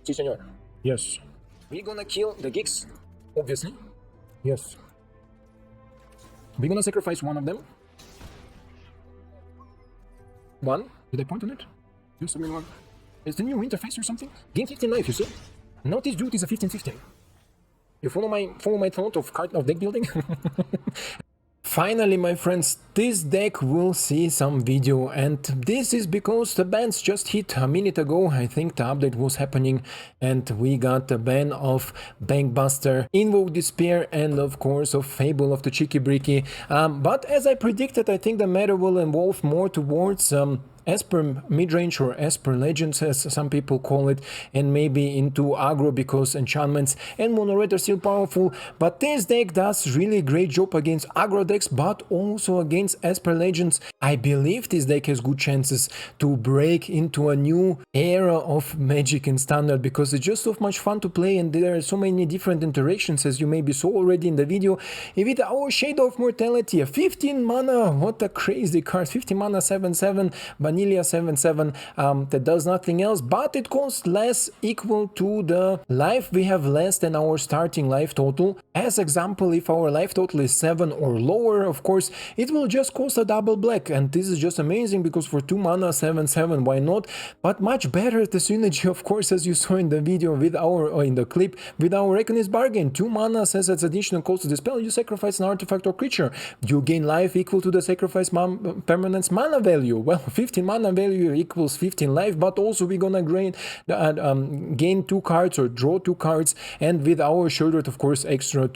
Si, senor. Yes. We're gonna kill the geeks, obviously. Yes. We're gonna sacrifice one of them. One. Did I point on it? Just a minute one. Is the new interface or something? Gain 15 life, you see? Notice Dude is a 15-15. You follow my thought of deck building? Finally, my friends, this deck will see some video, and this is because the bans just hit a minute ago. I think the update was happening, and we got the ban of Bankbuster, Invoke Despair, and of course of Fable of the Cheeky Bricky. But as I predicted, I think the meta will evolve more towards Esper midrange, or Esper Legends as some people call it, and maybe into aggro because enchantments and mono red are still powerful. But this deck does really great job against aggro decks, but also against Esper Legends. I believe this deck has good chances to break into a new era of Magic in Standard, because it's just so much fun to play, and there are so many different interactions, as you maybe saw already in the video. With our Shadow of Mortality, a 15 mana, what a crazy card, 15 mana 7/7, Vanilla 7/7, that does nothing else, but it costs less, equal to the life we have less than our starting life total. As example, if our life total is 7 or lower, of course, it will just cost a double black, and this is just amazing, because for 2 mana 7/7, why not? But much better the synergy, of course, as you saw in the video with our, or in the clip, with our Reckoning's Bargain. 2 mana says it's additional cost to the spell, you sacrifice an artifact or creature, you gain life equal to the sacrifice permanent's mana value. Well, 15 mana value equals 15 life, but also we're gonna gain 2 cards or draw 2 cards, and with our Sheoldred, of course, extra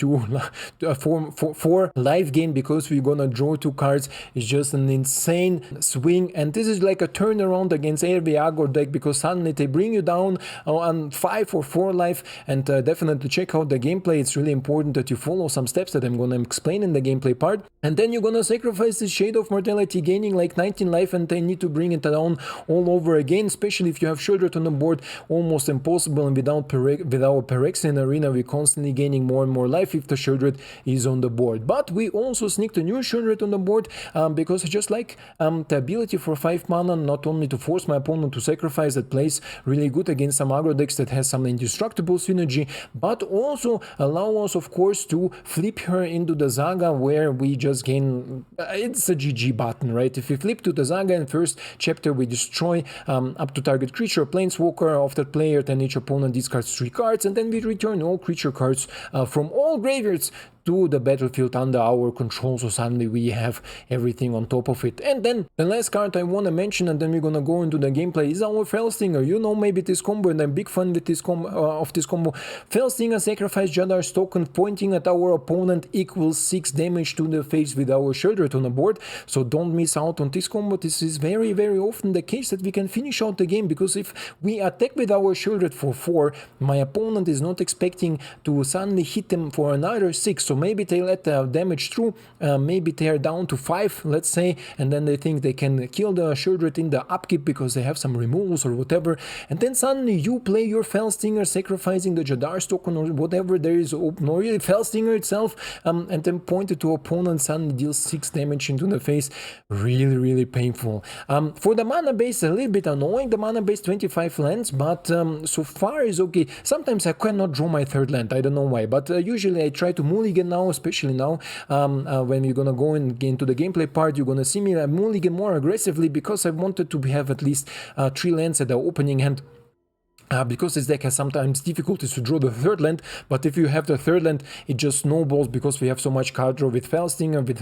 4 life gain, because we're gonna draw 2 cards. It's just an insane swing, and this is like a turnaround against every aggro deck, because suddenly they bring you down on 5 or 4 life. And definitely check out the gameplay. It's really important that you follow some steps that I'm gonna explain in the gameplay part, and then you're gonna sacrifice this Shadow of Mortality, gaining like 19 life, and they need to bring it down all over again, especially if you have Sheoldred on the board. Almost impossible, and with our Phyrexian Arena, we're constantly gaining more and more life if the Sheoldred is on the board. But we also sneaked a new Sheoldred on the board, because I just like the ability for 5 mana, not only to force my opponent to sacrifice, that plays really good against some aggro decks that has some indestructible synergy, but also allow us, of course, to flip her into the Zaga, where we just gain, it's a GG button, right? If we flip to the Zaga in first chapter, we destroy up to target creature, planeswalker of that player, then each opponent discards 3 cards, and then we return all creature cards from all graveyards to the battlefield under our control, so suddenly we have everything on top of it. And then the last card I want to mention, and then we're gonna go into the gameplay, is our Felstinger. You know maybe this combo, and I'm big fan with this combo. Felstinger, sacrifice Jadar's token, pointing at our opponent, equals 6 damage to the face with our Sheoldred on the board. So don't miss out on this combo. This is very, very often the case that we can finish out the game, because if we attack with our Sheoldred for 4, my opponent is not expecting to suddenly hit them for another 6, so maybe they let the damage through, maybe they are down to 5, let's say, and then they think they can kill the Sheoldred in the upkeep because they have some removals or whatever, and then suddenly you play your Felstinger, sacrificing the Jadar's token or whatever there is open, or really Felstinger itself, and then point it to opponent, suddenly deals 6 damage into the face. Really, really painful. For the mana base, a little bit annoying, the mana base 25 lands, but so far is okay. Sometimes I cannot draw my 3rd land, I don't know why, but usually I try to mulligan now, especially now, when you're gonna go into the gameplay part, you're gonna see me mulligan more aggressively, because I wanted to have at least 3 lands at the opening hand. Because this deck has sometimes difficulties to draw the 3rd land, but if you have the 3rd land, it just snowballs, because we have so much card draw with Felstinger, with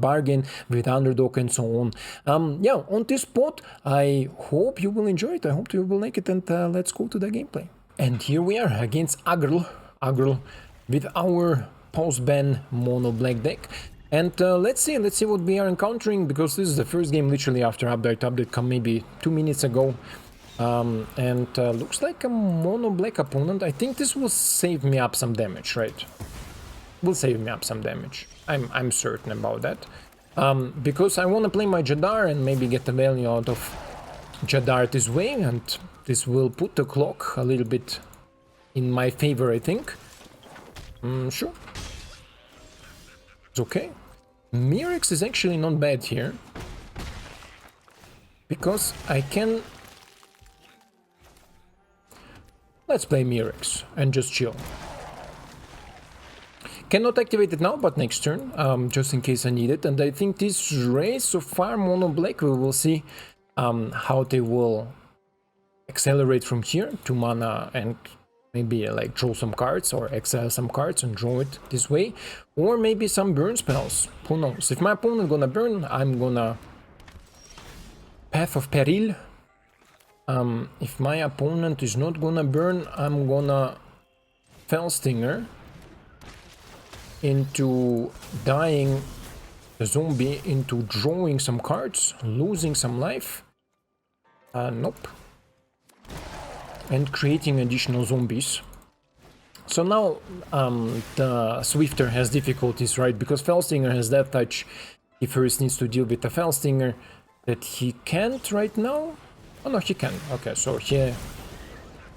Bargain, with Underdog, and so on. Yeah, on this spot, I hope you will enjoy it, I hope you will like it, and let's go to the gameplay. And here we are against Agrl, with our post-ban mono black deck. And let's see what we are encountering, because this is the first game literally after update come maybe 2 minutes ago. And looks like a mono black opponent. I think this will save me up some damage, right? Will save me up some damage. I'm certain about that. Because I want to play my Jadar and maybe get the value out of Jadar this way, and this will put the clock a little bit in my favor, I think. Sure. It's okay. Mirrex is actually not bad here, because I can Let's play Mirex and just chill. Cannot activate it now, but next turn, just in case I need it. And I think this race so far, mono black, we will see how they will accelerate from here. 2 mana and maybe like draw some cards or exile some cards and draw it this way. Or maybe some burn spells. Who knows? If my opponent gonna burn, I'm gonna Path of Peril. If my opponent is not gonna burn, I'm gonna Fellstinger into dying the zombie into drawing some cards, losing some life. Nope. And creating additional zombies. So now the Swifter has difficulties, right? Because Fellstinger has Death Touch. He first needs to deal with the Fellstinger that he can't right now. Oh no, he can. Okay, so he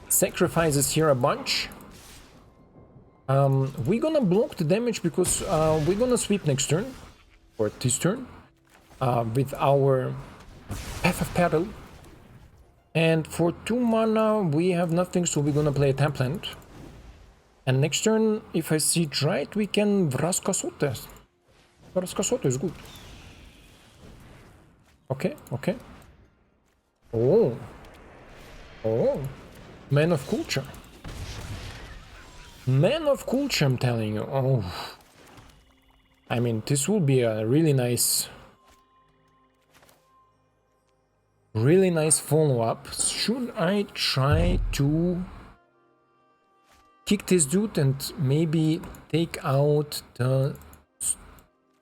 sacrifices here a bunch. We're gonna block the damage because we're gonna sweep next turn, or this turn, with our Path of Peril. And for 2 mana we have nothing, so we're gonna play a tap land. And next turn, if I see it right, we can Vraska Sote. Vraska Sote is good. Okay, okay. Oh. Oh. Man of Culture. Man of Culture, I'm telling you. Oh. I mean, this will be a really nice follow-up. Should I try to kick this dude and maybe take out the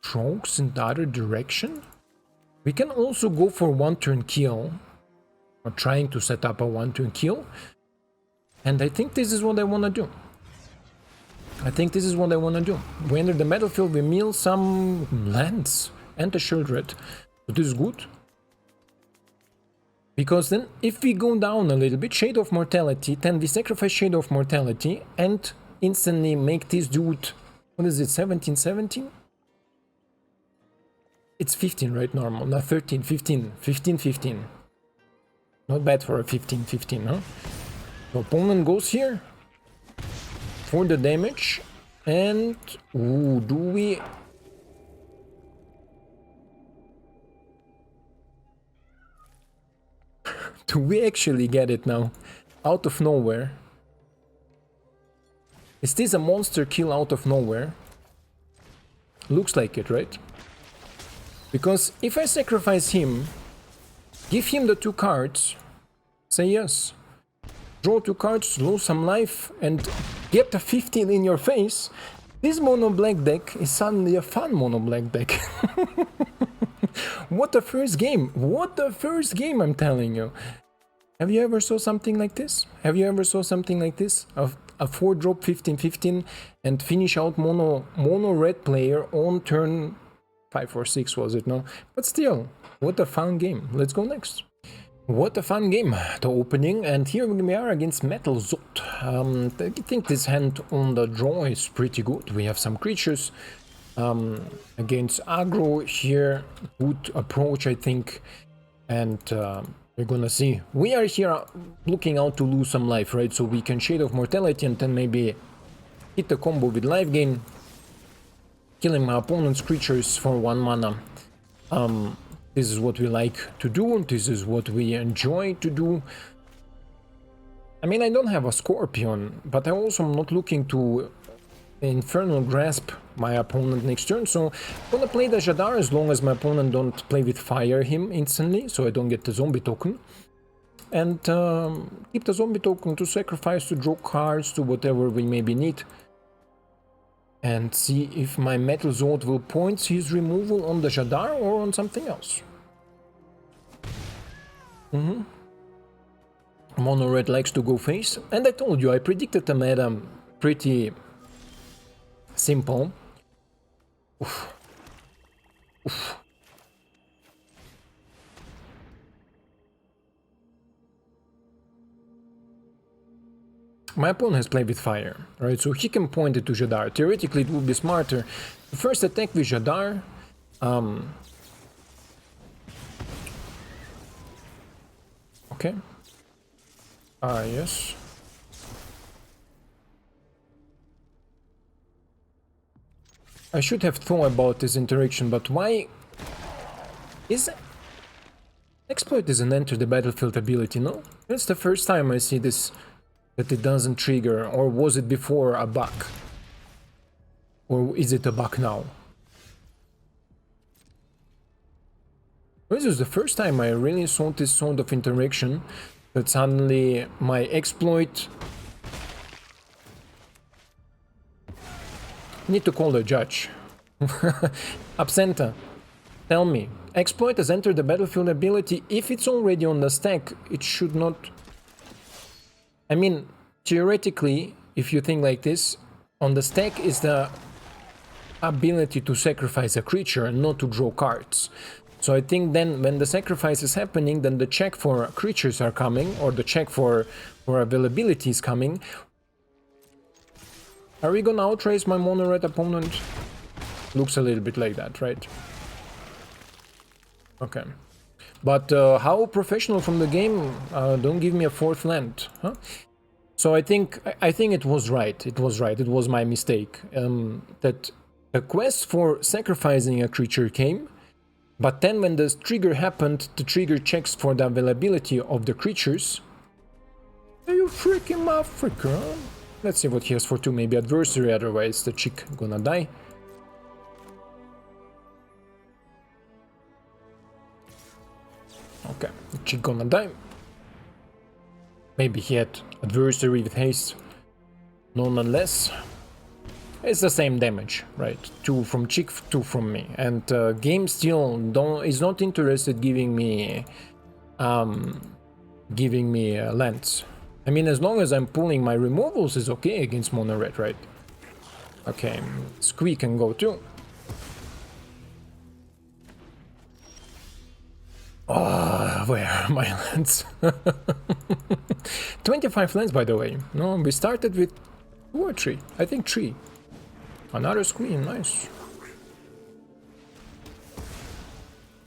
strokes in the other direction? We can also go for 1-turn kill, or trying to set up a 1-turn kill. And I think this is what I want to do. We enter the battlefield, we mill some lands and a Sheoldred. So this is good. Because then, if we go down a little bit, Shadow of Mortality, then we sacrifice Shadow of Mortality and instantly make this dude, what is it, 17? It's 15, right, normal? No, 13, 15. Not bad for a 15, huh? The opponent goes here for the damage, and ooh, do we... Do we actually get it now? Out of nowhere. Is this a monster kill out of nowhere? Looks like it, right? Because if I sacrifice him, give him the 2 cards, say yes, draw 2 cards, lose some life, and get a 15 in your face, this mono black deck is suddenly a fun mono black deck. What a first game! What a first game, I'm telling you! Have you ever saw something like this? A 4-drop 15-15 and finish out mono red player on turn 5 or 6, was it, no? But still, what a fun game. Let's go next. What a fun game, the opening, and here we are against Metal Zot. I think this hand on the draw is pretty good. We have some creatures against aggro here, good approach, I think, and we're gonna see. We are here looking out to lose some life, right? So we can Shadow of Mortality and then maybe hit the combo with life gain, killing my opponent's creatures for 1 mana. This is what we like to do, this is what we enjoy to do. I mean, I don't have a Scorpion, but I also am not looking to Infernal Grasp my opponent next turn, so I'm gonna play the Jadar as long as my opponent don't play with fire him instantly, so I don't get the zombie token. And keep the zombie token to sacrifice, to draw cards, to whatever we maybe need. And see if my Metal Zod will point his removal on the Jadar or on something else. Mono red likes to go face, and I told you, I predicted the meta pretty simple. Oof. Oof. My opponent has played with fire, right? So he can point it to Jadar. Theoretically, it would be smarter. The first attack with Jadar. Okay. Yes. I should have thought about this interaction, but why is exploit doesn't enter the battlefield ability, no? It's the first time I see this, that it doesn't trigger, or was it before a bug? Or is it a bug now? This is the first time I really saw this sort of interaction, that suddenly my exploit... Need to call the judge. Absenta, tell me, exploit has entered the battlefield ability. If it's already on the stack, it should not... I mean, theoretically, if you think like this, on the stack is the ability to sacrifice a creature and not to draw cards. So I think then when the sacrifice is happening, then the check for creatures are coming, or the check for availability is coming. Are we gonna outrace my mono red opponent? Looks a little bit like that, right? Okay. But how professional from the game, don't give me a fourth land, huh? So I think it was right. It was right. It was my mistake. That a quest for sacrificing a creature came, but then when the trigger happened, the trigger checks for the availability of the creatures. Are you freaking motherfucker? Let's see what he has for 2, maybe adversary, otherwise the chick gonna die. Okay, the chick gonna die. Maybe he had adversary with haste. Nonetheless, it's the same damage, right? 2 from chick, 2 from me, and game still is not interested giving me lands. I mean, as long as I'm pulling my removals is okay against mono red, right? Okay, Squee can go too. Oh, where are my lands? 25 lands, by the way. No, we started with 2 or 3. I think 3. Another Squee, nice.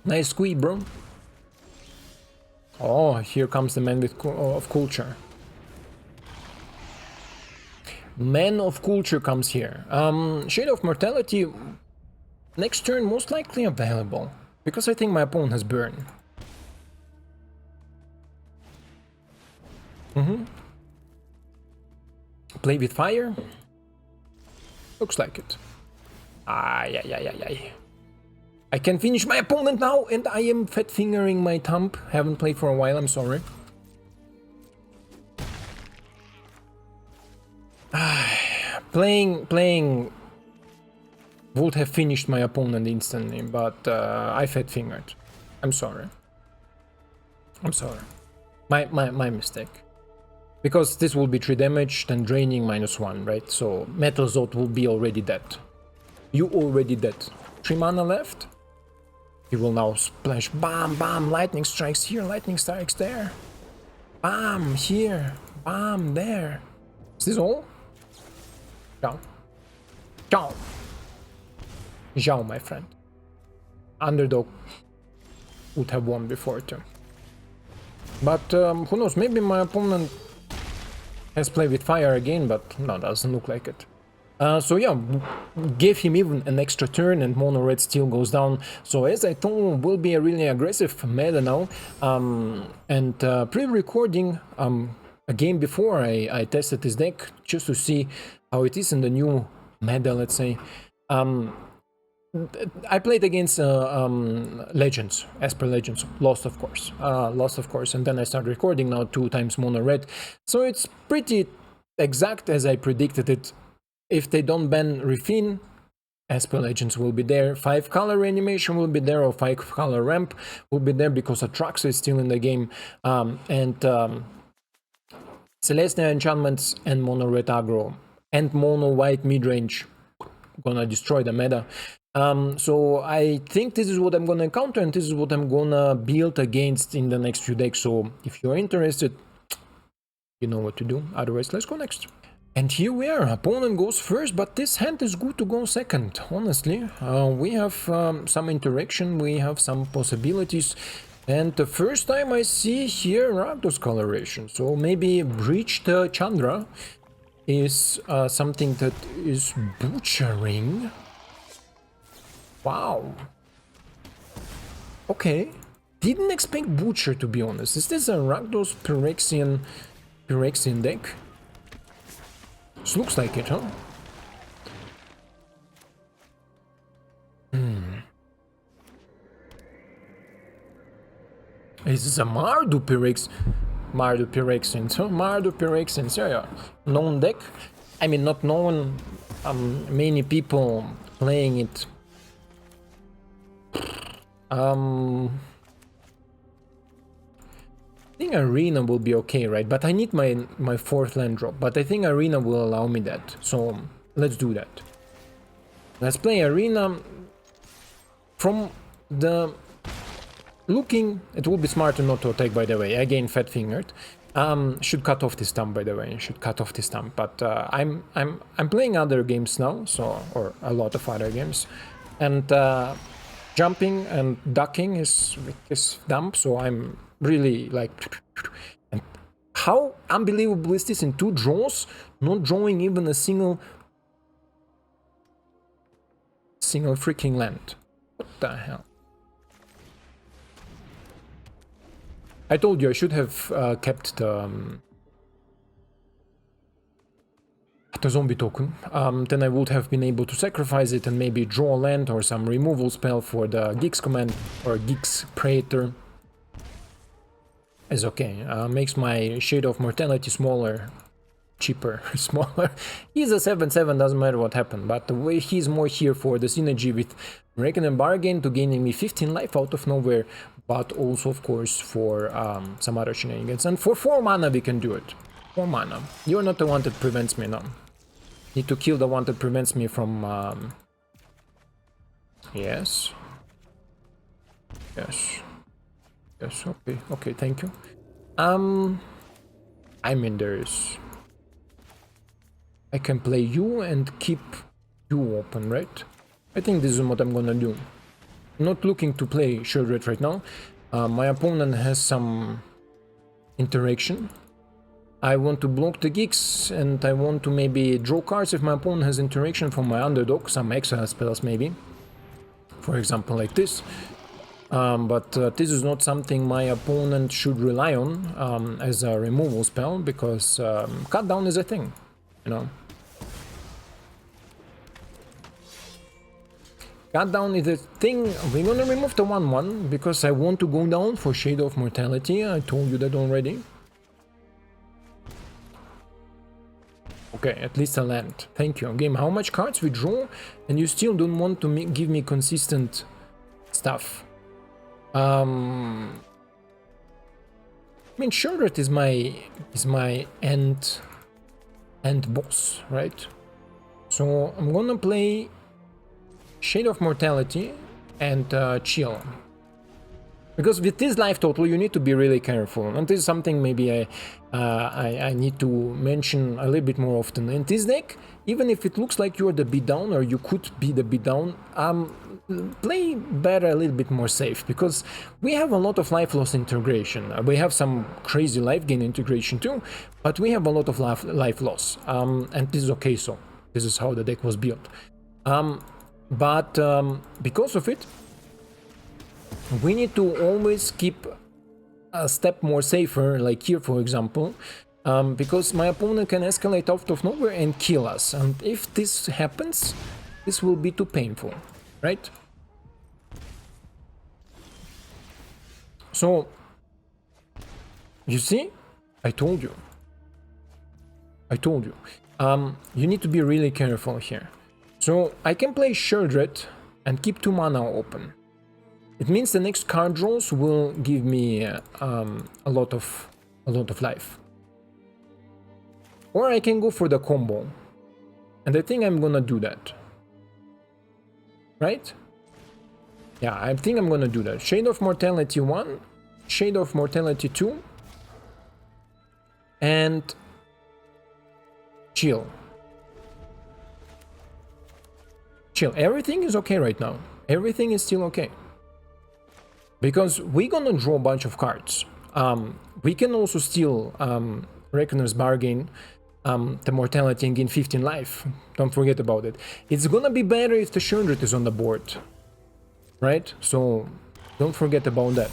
Nice Squee, bro. Oh, here comes the man with of culture. Man of culture comes here. Shadow of Mortality, next turn most likely available, because I think my opponent has burn. Play with fire? Looks like it. Ay. I can finish my opponent now, and I am fat fingering my thumb. Haven't played for a while, I'm sorry. Playing would have finished my opponent instantly, but I fat fingered. I'm sorry. I'm sorry. My mistake. Because this will be 3 damage, then draining -1, right? So Metal Zod will be already dead. You already dead. 3 mana left. He will now splash. Bam, bam. Lightning strikes here, lightning strikes there. Bam, here. Bam, there. Is this all? Ciao. Ciao. Ciao, my friend. Underdog would have won before too. But who knows, maybe my opponent has played with fire again, but no, doesn't look like it. So yeah, gave him even an extra turn, and mono red still goes down. So as I thought, will be a really aggressive meta now. And pre-recording a game before I tested this deck just to see how it is in the new meta, let's say. I played against Legends, as per Legends, lost of course, and then I started recording now 2 times mono red, so it's pretty exact as I predicted it. If they don't ban Refin, as per Legends will be there, 5 color reanimation will be there, or 5 color ramp will be there, because Atraxa is still in the game, and Celestia enchantments and mono red aggro and mono white midrange gonna destroy the meta. So I think this is what I'm gonna encounter, and this is what I'm gonna build against in the next few decks. So if you're interested, you know what to do. Otherwise, let's go next. And here we are. Opponent goes first, but this hand is good to go second, honestly. We have some interaction, we have some possibilities. And the first time I see here Rakdos coloration, so maybe Breach the Chandra is something that is butchering. Wow. Okay. Didn't expect Butcher, to be honest. Is this a Rakdos Phyrexian deck? This looks like it, huh? Is this a Mardu Phyrexian? So Mardu Phyrexian, yeah. Known deck. I mean, not known. Many people playing it. I think Arena will be okay, right? But I need my fourth land drop. But I think Arena will allow me that. So let's do that. Let's play Arena. From the looking, it would be smarter not to attack, by the way. Again, fat fingered. Should cut off this stump, by the way. Should cut off this stump. But I'm playing other games now, so, or a lot of other games, and jumping and ducking is with this dump. So I'm really like, and how unbelievable is this in 2 draws, not drawing even a single freaking land. What the hell? I told you I should have kept the zombie token. Then I would have been able to sacrifice it and maybe draw a land or some removal spell for the Gix command or Gix Praetor. It's okay. Makes my Shadow of Mortality smaller, cheaper, smaller. He's a 7/7, doesn't matter what happened, but he's more here for the synergy with Reckon and Bargain to gaining me 15 life out of nowhere, but also of course for some other shenanigans. And for 4 mana we can do it. 4 mana. You're not the one that prevents me now. Need to kill the one that prevents me from yes. Yes. Yes, okay, okay, thank you. I mean, I can play you and keep you open, right? I think this is what I'm gonna do. I'm not looking to play Sheoldred right now. My opponent has some interaction. I want to block the Gix, and I want to maybe draw cards if my opponent has interaction from my underdog, some exile spells maybe. For example, like this. But this is not something my opponent should rely on as a removal spell, because cut down is a thing, you know. Cut down is a thing. We're gonna remove the 1/1 because I want to go down for Shadow of Mortality. I told you that already. Okay, at least a land. Thank you. Game, how much cards we draw, and you still don't want to give me consistent stuff. I mean, Sheoldred is my end boss, right? So I'm gonna play Shadow of Mortality and chill. Because with this life total, you need to be really careful, and this is something maybe I need to mention a little bit more often. In this deck, even if it looks like you're the beatdown, or you could be the beatdown, play better a little bit more safe, because we have a lot of life loss integration. We have some crazy life gain integration too, but we have a lot of life loss, and this is okay. So this is how the deck was built. But because of it, we need to always keep a step more safer, like here for example, because my opponent can escalate out of nowhere and kill us, and if this happens, this will be too painful, right? So, you see, I told you. You need to be really careful here. So I can play Sheoldred and keep 2 mana open. It means the next card draws will give me a lot of life. Or I can go for the combo, and I think I'm gonna do that. Right? Yeah, I think I'm gonna do that. Shadow of Mortality 1, Shadow of Mortality 2, and chill. Chill. Everything is okay right now. Everything is still okay. Because we're gonna draw a bunch of cards. We can also steal Reckoner's Bargain, the Mortality, and gain 15 life. Don't forget about it. It's gonna be better if the Sheoldred is on the board. right? So don't forget about that.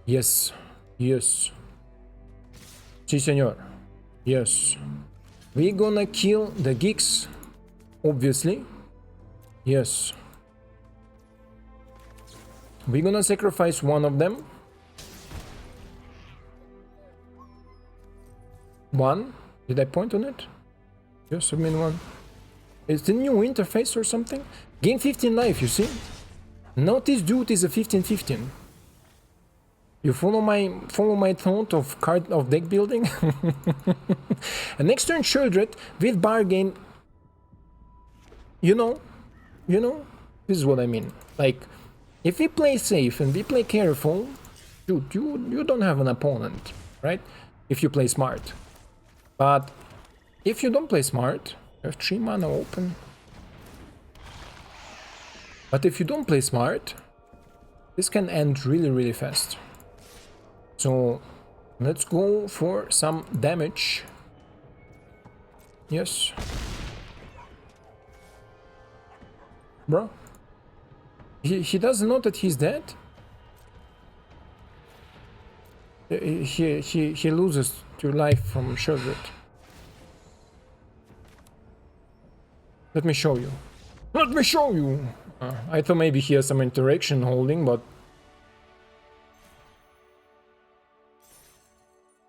Yes, yes. Si, senor. Yes. We're gonna kill the geeks, obviously. Yes. We're gonna sacrifice one of them. One? Did I point on it? Yes, I mean one. It's the new interface or something? Gain 15 life, you see? Now this dude is a 15-15. You follow my thought of deck building? And next turn Sheoldred with bargain. You know, this is what I mean. Like, if we play safe and we play careful, dude, you don't have an opponent, right? If you play smart. But if you don't play smart, you have 3 mana open. But if you don't play smart, this can end really, really fast. So let's go for some damage. Yes. Bro. He doesn't know that he's dead. He loses 2 life from Sheoldred. Let me show you. Let me show you! I thought maybe he has some interaction holding, but...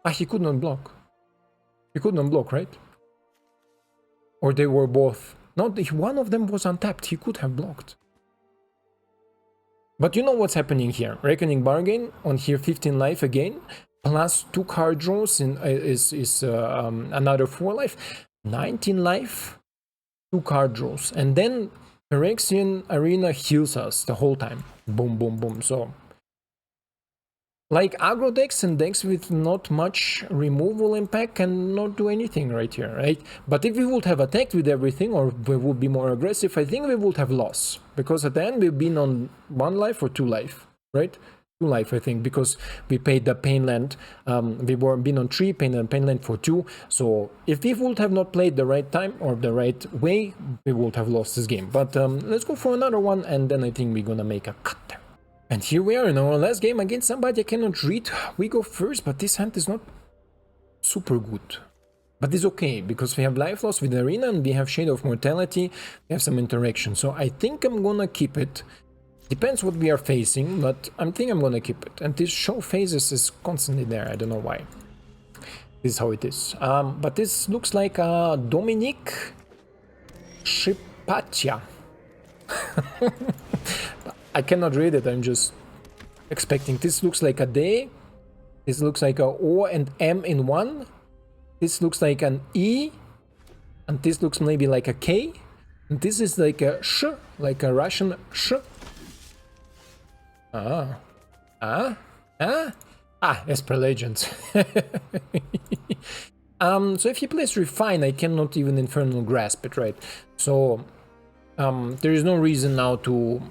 Ah, he could not block. He could not block, right? Or they were both. No, one of them was untapped. He could have blocked. But you know what's happening here. Reckoning Bargain on here 15 life again. Plus 2 card draws is another 4 life. 19 life. 2 card draws. And then Phyrexian Arena heals us the whole time. Boom, boom, boom. So... like aggro decks and decks with not much removal impact cannot do anything right here, right? But if we would have attacked with everything, or we would be more aggressive, I think we would have lost. Because at the end we've been on 1 life or 2 life, right? 2 life, I think, because we paid the Painland. We were been on 3, Painland for 2. So if we would have not played the right time or the right way, we would have lost this game. But let's go for another one, and then I think we're gonna make a cut there. And here we are in our last game against somebody I cannot read. We go first, but this hand is not super good. But it's okay, because we have life loss with Arena and we have Shadow of Mortality. We have some interaction, so I think I'm gonna keep it. Depends what we are facing, but I think I'm gonna keep it. And this show phases is constantly there, I don't know why. This is how it is. But this looks like a Dominic Shipatia. I cannot read it, I'm just expecting. This looks like a D. This looks like a O and M in one. This looks like an E. And this looks maybe like a K. And this is like a Sh, like a Russian Sh. Esper Legends. So if he plays Refine, I cannot even Infernal Grasp it, right? So there is no reason now to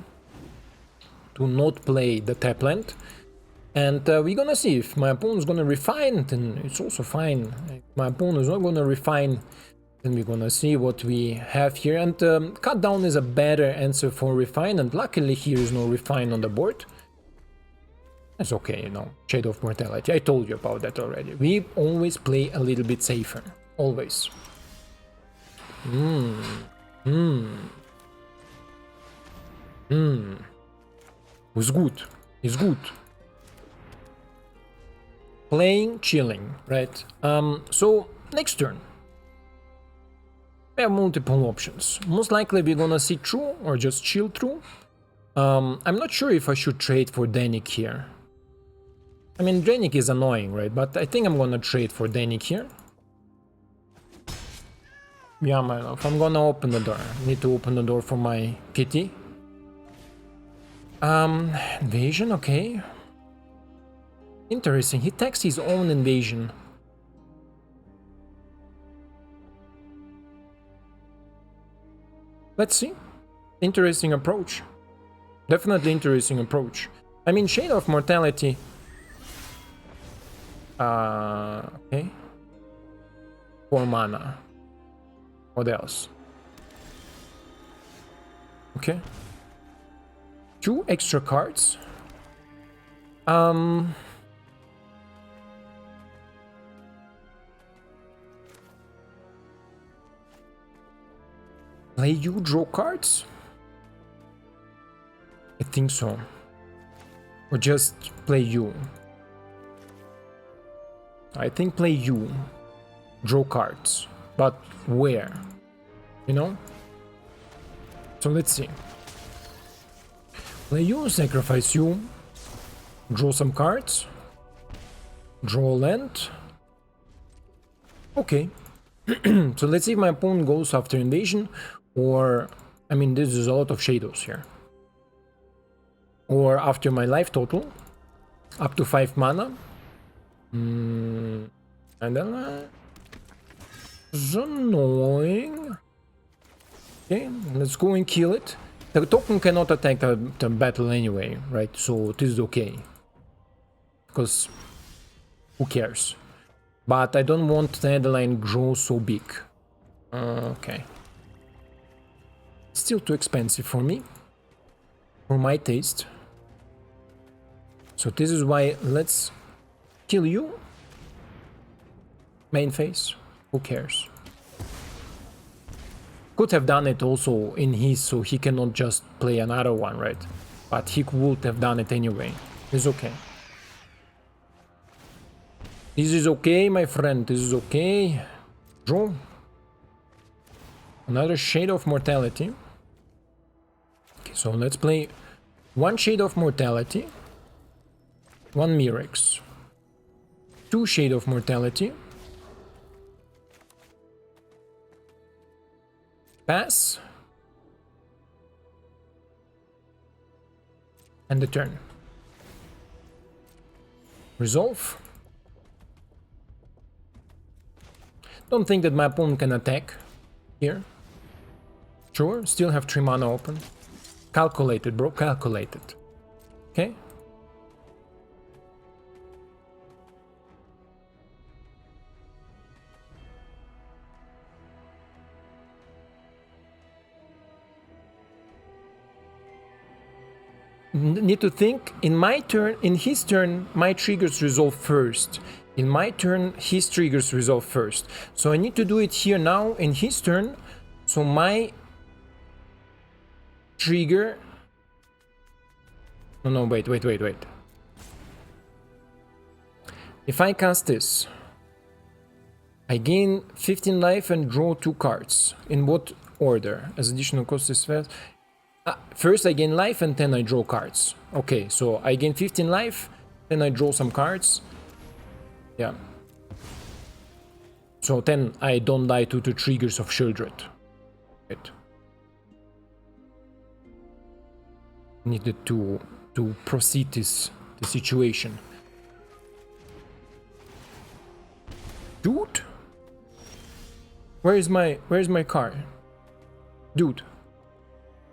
not play the tap land. And we're gonna see if my opponent's gonna refine, then it's also fine. If my opponent is not gonna refine, then we're gonna see what we have here. And cut down is a better answer for refine, and luckily here is no refine on the board. That's okay, you know, Shadow of Mortality. I told you about that already. We always play a little bit safer. Always. It's good. It's good. Playing, chilling, right? So, next turn. We have multiple options. Most likely we're gonna see through or just chill through. I'm not sure if I should trade for Danik here. I mean, Danik is annoying, right? But I think I'm gonna trade for Danik here. Yeah, my love, I'm gonna open the door. I need to open the door for my kitty. Invasion, okay. Interesting, he takes his own invasion. Let's see. Interesting approach. Definitely interesting approach. I mean, Shadow of Mortality. Okay. 4 mana. What else? Okay. 2 extra cards. Play you, draw cards? I think so. Or just play you. I think play you. Draw cards. But where? You know? So let's see. Play you, sacrifice you. Draw some cards. Draw land. Okay. So let's see if my opponent goes after invasion, or... I mean, this is a lot of shadows here. Or after my life total. Up to 5 mana. And then... it's annoying. Okay, let's go and kill it. The token cannot attack the battle anyway, right? So it is okay. Because who cares? But I don't want the Adeline grow so big. Okay. Still too expensive for me. For my taste. So this is why let's kill you. Main phase. Who cares? Could have done it also in his, so he cannot just play another one, right? But he would have done it anyway. It's okay. This is okay, my friend. This is okay. Draw. Another Shadow of Mortality. Okay, so let's play 1 Shadow of Mortality. 1 Mirex. 2 Shadow of Mortality. Pass. And the turn. Resolve. Don't think that my opponent can attack here. Sure, still have 3 mana open. Calculated, bro, calculated. Okay. Need to think, in my turn, in his turn, my triggers resolve first. In my turn, his triggers resolve first. So I need to do it here now, in his turn. So my trigger... No, wait. If I cast this, I gain 15 life and draw 2 cards. In what order? As additional cost is first. First I gain life and then I draw cards. Okay, so I gain 15 life, then I draw some cards. Yeah. So then I don't die to the triggers of Sheoldred. Right. Needed to proceed the situation. Dude? Where is my card? Dude.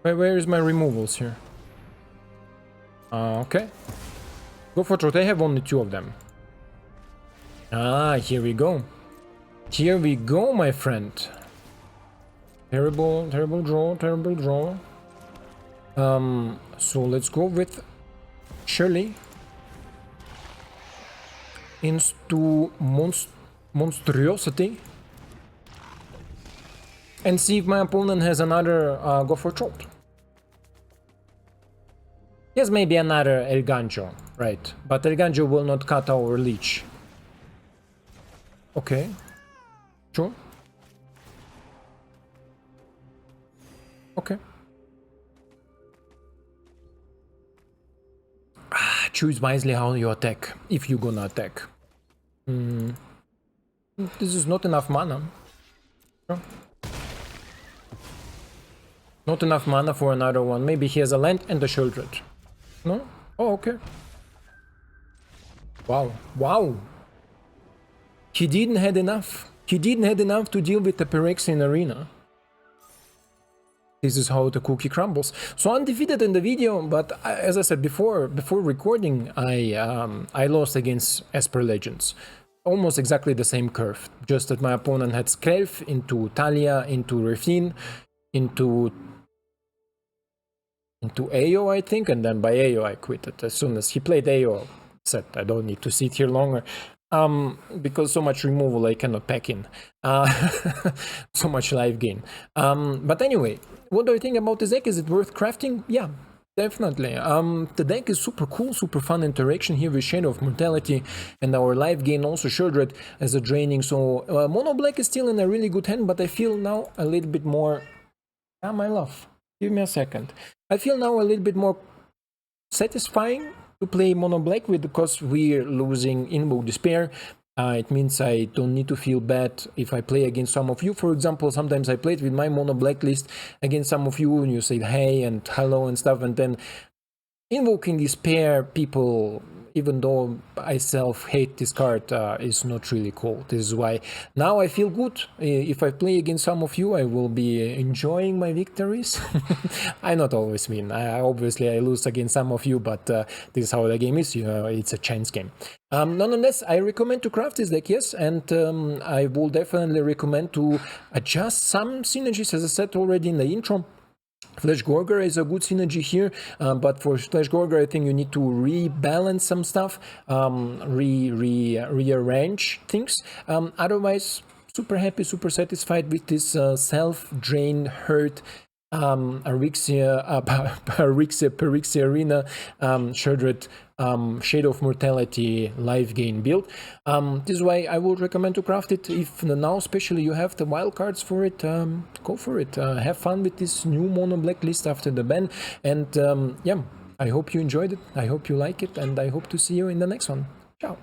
Where is my removals here? Okay. Go for it. I have only 2 of them. Here we go. Here we go, my friend. Terrible draw. So let's go with Shirley. Into Monstrosity. And see if my opponent has another Go for Troll. Yes, maybe another El Ganjo, right? But El Ganjo will not cut our leech. Okay. Sure. Okay. Choose wisely how you attack, if you're gonna attack. This is not enough mana. Sure. Not enough mana for another one. Maybe he has a land and a Sheoldred. No? Oh, okay. Wow. He didn't have enough. He didn't have enough to deal with the Phyrexian arena. This is how the cookie crumbles. So undefeated in the video, but as I said before recording, I lost against Esper Legends. Almost exactly the same curve. Just that my opponent had Skrelv into Talia, into Refin, into into AO, I think, and then by AO I quit it. As soon as he played AO, said I don't need to sit here longer. Because so much removal I cannot pack in. So much life gain. But anyway, what do I think about this deck? Is it worth crafting? Yeah, definitely. The deck is super cool, super fun interaction here with Shadow of Mortality, and our life gain also Sheoldred as a draining. So mono black is still in a really good hand, but I feel now a little bit more... my love, give me a second. I feel now a little bit more satisfying to play mono black with, because we're losing Invoke Despair. It means I don't need to feel bad if I play against some of you. For example, sometimes I played with my mono black list against some of you, and you say hey and hello and stuff, and then Invoking Despair, people, even though I self-hate this card, is not really cool. This is why now I feel good. If I play against some of you, I will be enjoying my victories. I not always win. Obviously, I lose against some of you, but this is how the game is. It's a chance game. Nonetheless, I recommend to craft this deck, yes, and I will definitely recommend to adjust some synergies, as I said already in the intro. Flesh Gorger is a good synergy here, but for Flesh Gorger I think you need to rebalance some stuff, rearrange things. Otherwise, super happy, super satisfied with this self-drain hurt Pyrexia Arena Sheoldred Shadow of Mortality life gain build. This is why I would recommend to craft it. If now especially you have the wild cards for it, go for it. Have fun with this new mono black list after the ban, and yeah, I hope you enjoyed it, I hope you like it, and I hope to see you in the next one. Ciao.